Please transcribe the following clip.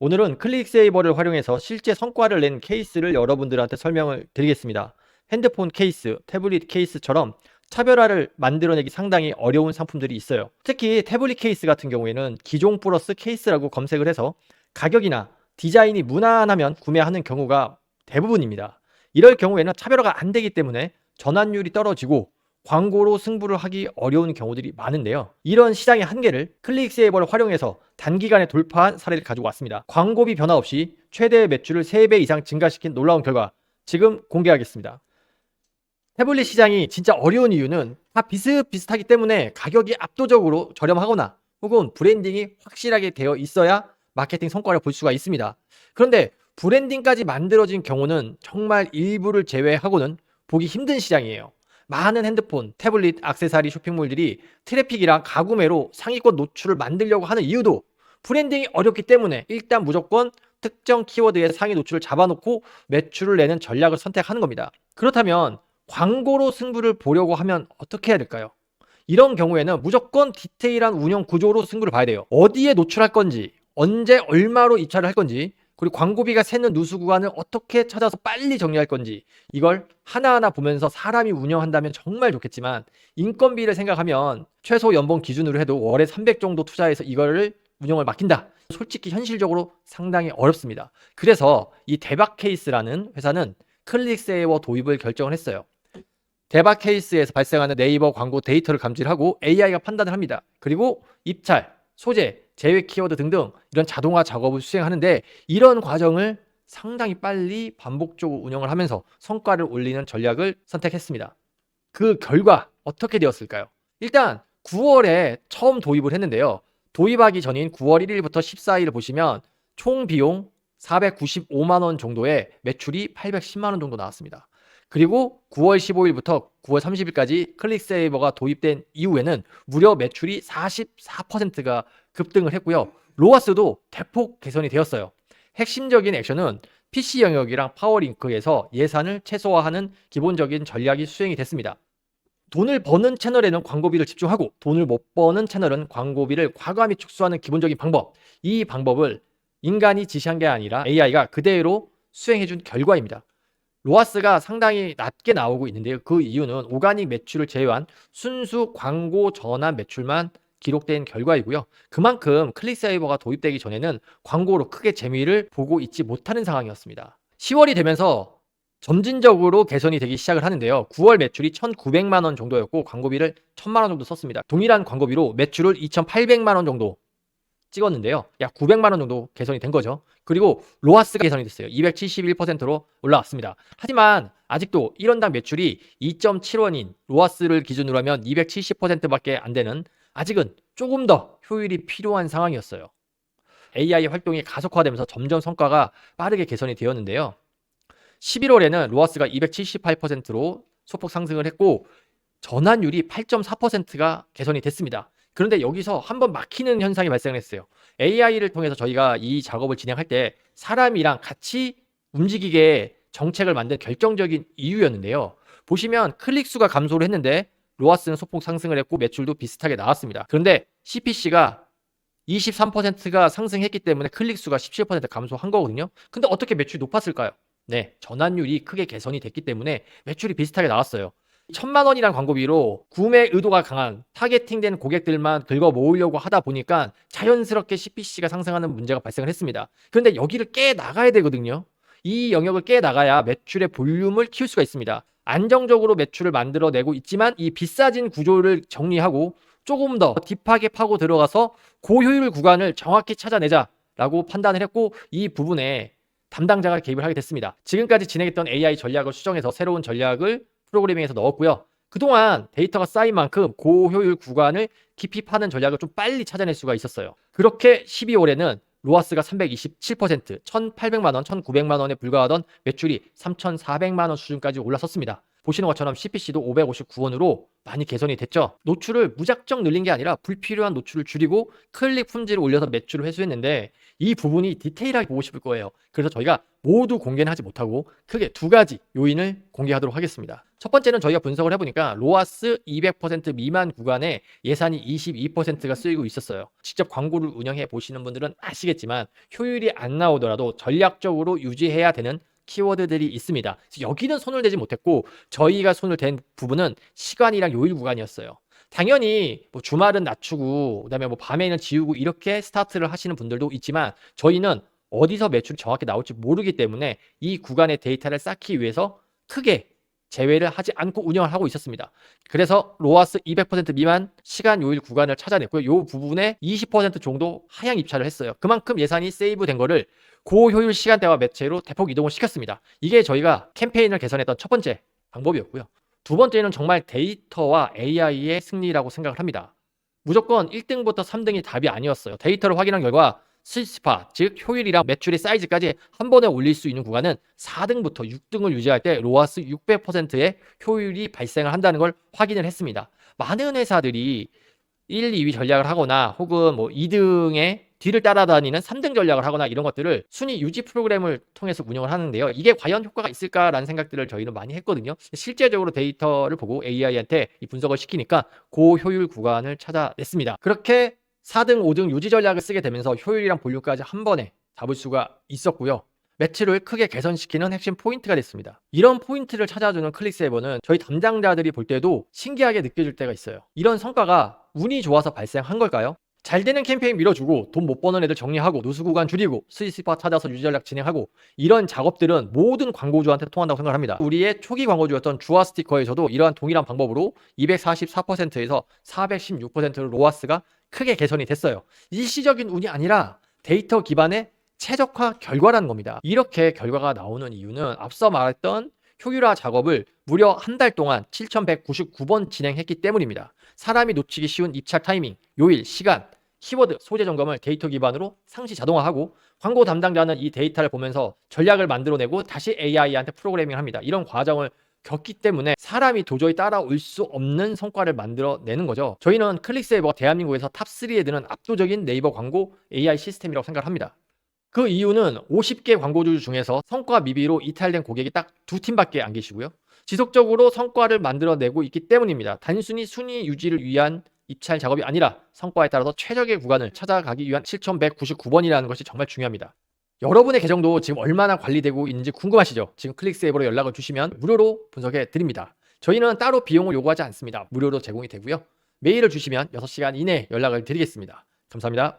오늘은 클릭세이버를 활용해서 실제 성과를 낸 케이스를 여러분들한테 설명을 드리겠습니다. 핸드폰 케이스, 태블릿 케이스처럼 차별화를 만들어내기 상당히 어려운 상품들이 있어요. 특히 태블릿 케이스 같은 경우에는 기종 플러스 케이스라고 검색을 해서 가격이나 디자인이 무난하면 구매하는 경우가 대부분입니다. 이럴 경우에는 차별화가 안 되기 때문에 전환율이 떨어지고 광고로 승부를 하기 어려운 경우들이 많은데요. 이런 시장의 한계를 클릭세이버를 활용해서 단기간에 돌파한 사례를 가지고 왔습니다. 광고비 변화 없이 최대 매출을 3배 이상 증가시킨 놀라운 결과 지금 공개하겠습니다. 태블릿 시장이 진짜 어려운 이유는 다 비슷비슷하기 때문에 가격이 압도적으로 저렴하거나 혹은 브랜딩이 확실하게 되어 있어야 마케팅 성과를 볼 수가 있습니다. 그런데 브랜딩까지 만들어진 경우는 정말 일부를 제외하고는 보기 힘든 시장이에요. 많은 핸드폰, 태블릿, 액세서리 쇼핑몰들이 트래픽이랑 가구매로 상위권 노출을 만들려고 하는 이유도 브랜딩이 어렵기 때문에 일단 무조건 특정 키워드의 상위 노출을 잡아놓고 매출을 내는 전략을 선택하는 겁니다. 그렇다면 광고로 승부를 보려고 하면 어떻게 해야 될까요? 이런 경우에는 무조건 디테일한 운영 구조로 승부를 봐야 돼요. 어디에 노출할 건지, 언제 얼마로 입찰을 할 건지, 그리고 광고비가 새는 누수 구간을 어떻게 찾아서 빨리 정리할 건지, 이걸 하나하나 보면서 사람이 운영한다면 정말 좋겠지만 인건비를 생각하면 최소 연봉 기준으로 해도 월에 300 정도 투자해서 이거를 운영을 맡긴다. 솔직히 현실적으로 상당히 어렵습니다. 그래서 이 대박 케이스라는 회사는 클릭세이버 도입을 결정을 했어요. 대박 케이스에서 발생하는 네이버 광고 데이터를 감지하고 AI가 판단을 합니다. 그리고 입찰, 소재, 제외 키워드 등등 이런 자동화 작업을 수행하는데 이런 과정을 상당히 빨리 반복적으로 운영을 하면서 성과를 올리는 전략을 선택했습니다. 그 결과 어떻게 되었을까요? 일단 9월에 처음 도입을 했는데요. 도입하기 전인 9월 1일부터 14일 보시면 총 비용 495만 원 정도의 매출이 810만 원 정도 나왔습니다. 그리고 9월 15일부터 9월 30일까지 클릭세이버가 도입된 이후에는 무려 매출이 44%가 급등을 했고요. 로아스도 대폭 개선이 되었어요. 핵심적인 액션은 PC 영역이랑 파워링크에서 예산을 최소화하는 기본적인 전략이 수행이 됐습니다. 돈을 버는 채널에는 광고비를 집중하고 돈을 못 버는 채널은 광고비를 과감히 축소하는 기본적인 방법. 이 방법을 인간이 지시한 게 아니라 AI가 그대로 수행해준 결과입니다. 로아스가 상당히 낮게 나오고 있는데요. 그 이유는 오가닉 매출을 제외한 순수 광고 전환 매출만 기록된 결과이고요. 그만큼 클릭세이버가 도입되기 전에는 광고로 크게 재미를 보고 있지 못하는 상황이었습니다. 10월이 되면서 점진적으로 개선이 되기 시작을 하는데요. 9월 매출이 1,900만 원 정도였고 광고비를 1,000만 원 정도 썼습니다. 동일한 광고비로 매출을 2,800만 원 정도 찍었는데요. 약 900만 원 정도 개선이 된 거죠. 그리고 로아스가 개선이 됐어요. 271%로 올라왔습니다. 하지만 아직도 1원당 매출이 2.7원인 로아스를 기준으로 하면 270%밖에 안 되는 아직은 조금 더 효율이 필요한 상황이었어요. AI 활동이 가속화되면서 점점 성과가 빠르게 개선이 되었는데요. 11월에는 로아스가 278%로 소폭 상승을 했고 전환율이 8.4%가 개선이 됐습니다. 그런데 여기서 한번 막히는 현상이 발생했어요. AI를 통해서 저희가 이 작업을 진행할 때 사람이랑 같이 움직이게 정책을 만든 결정적인 이유였는데요. 보시면 클릭 수가 감소를 했는데 로아스는 소폭 상승을 했고 매출도 비슷하게 나왔습니다. 그런데 CPC가 23%가 상승했기 때문에 클릭 수가 17% 감소한 거거든요. 근데 어떻게 매출이 높았을까요? 네, 전환율이 크게 개선이 됐기 때문에 매출이 비슷하게 나왔어요. 1,000만 원이란 광고비로 구매 의도가 강한 타겟팅된 고객들만 긁어 모으려고 하다 보니까 자연스럽게 CPC가 상승하는 문제가 발생을 했습니다. 그런데 여기를 깨 나가야 되거든요. 이 영역을 깨 나가야 매출의 볼륨을 키울 수가 있습니다. 안정적으로 매출을 만들어내고 있지만 이 비싸진 구조를 정리하고 조금 더 딥하게 파고 들어가서 고효율 구간을 정확히 찾아내자라고 판단을 했고 이 부분에 담당자가 개입을 하게 됐습니다. 지금까지 진행했던 AI 전략을 수정해서 새로운 전략을 프로그래밍에서 넣었고요. 그동안 데이터가 쌓인 만큼 고효율 구간을 깊이 파는 전략을 좀 빨리 찾아낼 수가 있었어요. 그렇게 12월에는 로아스가 327%, 1,800만 원, 1,900만 원에 불과하던 매출이 3,400만 원 수준까지 올라섰습니다. 보시는 것처럼 CPC도 559원으로 많이 개선이 됐죠. 노출을 무작정 늘린 게 아니라 불필요한 노출을 줄이고 클릭 품질을 올려서 매출을 회수했는데 이 부분이 디테일하게 보고 싶을 거예요. 그래서 저희가 모두 공개는 하지 못하고 크게 두 가지 요인을 공개하도록 하겠습니다. 첫 번째는 저희가 분석을 해보니까 로아스 200% 미만 구간에 예산이 22%가 쓰이고 있었어요. 직접 광고를 운영해 보시는 분들은 아시겠지만 효율이 안 나오더라도 전략적으로 유지해야 되는 키워드들이 있습니다. 여기는 손을 대지 못했고 저희가 손을 댄 부분은 시간이랑 요일 구간이었어요. 당연히 뭐 주말은 낮추고 그다음에 뭐 밤에는 지우고 이렇게 스타트를 하시는 분들도 있지만 저희는 어디서 매출이 정확히 나올지 모르기 때문에 이 구간의 데이터를 쌓기 위해서 크게 제외를 하지 않고 운영을 하고 있었습니다. 그래서 로아스 200% 미만 시간 요일 구간을 찾아냈고요. 이 부분에 20% 정도 하향 입찰을 했어요. 그만큼 예산이 세이브된 거를 고효율 시간대와 매체로 대폭 이동을 시켰습니다. 이게 저희가 캠페인을 개선했던 첫 번째 방법이었고요. 두 번째는 정말 데이터와 AI의 승리라고 생각을 합니다. 무조건 1등부터 3등이 답이 아니었어요. 데이터를 확인한 결과 스위스파, 즉 효율이랑 매출의 사이즈까지 한 번에 올릴 수 있는 구간은 4등부터 6등을 유지할 때 로아스 600%의 효율이 발생을 한다는 걸 확인을 했습니다. 많은 회사들이 1, 2위 전략을 하거나 혹은 뭐 2등의 뒤를 따라다니는 3등 전략을 하거나 이런 것들을 순위 유지 프로그램을 통해서 운영을 하는데요. 이게 과연 효과가 있을까라는 생각들을 저희는 많이 했거든요. 실제적으로 데이터를 보고 AI한테 이 분석을 시키니까 고효율 구간을 찾아냈습니다. 그렇게 4등, 5등 유지 전략을 쓰게 되면서 효율이랑 볼륨까지 한 번에 잡을 수가 있었고요. 매출을 크게 개선시키는 핵심 포인트가 됐습니다. 이런 포인트를 찾아주는 클릭세이버는 저희 담당자들이 볼 때도 신기하게 느껴질 때가 있어요. 이런 성과가 운이 좋아서 발생한 걸까요? 잘 되는 캠페인 밀어주고 돈 못 버는 애들 정리하고 누수 구간 줄이고 스위스파 찾아서 유지 전략 진행하고 이런 작업들은 모든 광고주한테 통한다고 생각을 합니다. 우리의 초기 광고주였던 주화 스티커에서도 이러한 동일한 방법으로 244%에서 416%로 로아스가 크게 개선이 됐어요. 일시적인 운이 아니라 데이터 기반의 최적화 결과라는 겁니다. 이렇게 결과가 나오는 이유는 앞서 말했던 효율화 작업을 무려 한 달 동안 7199번 진행했기 때문입니다. 사람이 놓치기 쉬운 입찰 타이밍, 요일, 시간, 키워드, 소재 점검을 데이터 기반으로 상시 자동화하고 광고 담당자는 이 데이터를 보면서 전략을 만들어내고 다시 AI한테 프로그래밍을 합니다. 이런 과정을 겪기 때문에 사람이 도저히 따라올 수 없는 성과를 만들어내는 거죠. 저희는 클릭세이버가 대한민국에서 탑3에 드는 압도적인 네이버 광고 AI 시스템이라고 생각을 합니다. 그 이유는 50개 광고주 중에서 성과 미비로 이탈된 고객이 딱 2팀밖에 안 계시고요. 지속적으로 성과를 만들어내고 있기 때문입니다. 단순히 순위 유지를 위한 입찰 작업이 아니라 성과에 따라서 최적의 구간을 찾아가기 위한 7199번이라는 것이 정말 중요합니다. 여러분의 계정도 지금 얼마나 관리되고 있는지 궁금하시죠? 지금 클릭세이버로 연락을 주시면 무료로 분석해 드립니다. 저희는 따로 비용을 요구하지 않습니다. 무료로 제공이 되고요. 메일을 주시면 6시간 이내에 연락을 드리겠습니다. 감사합니다.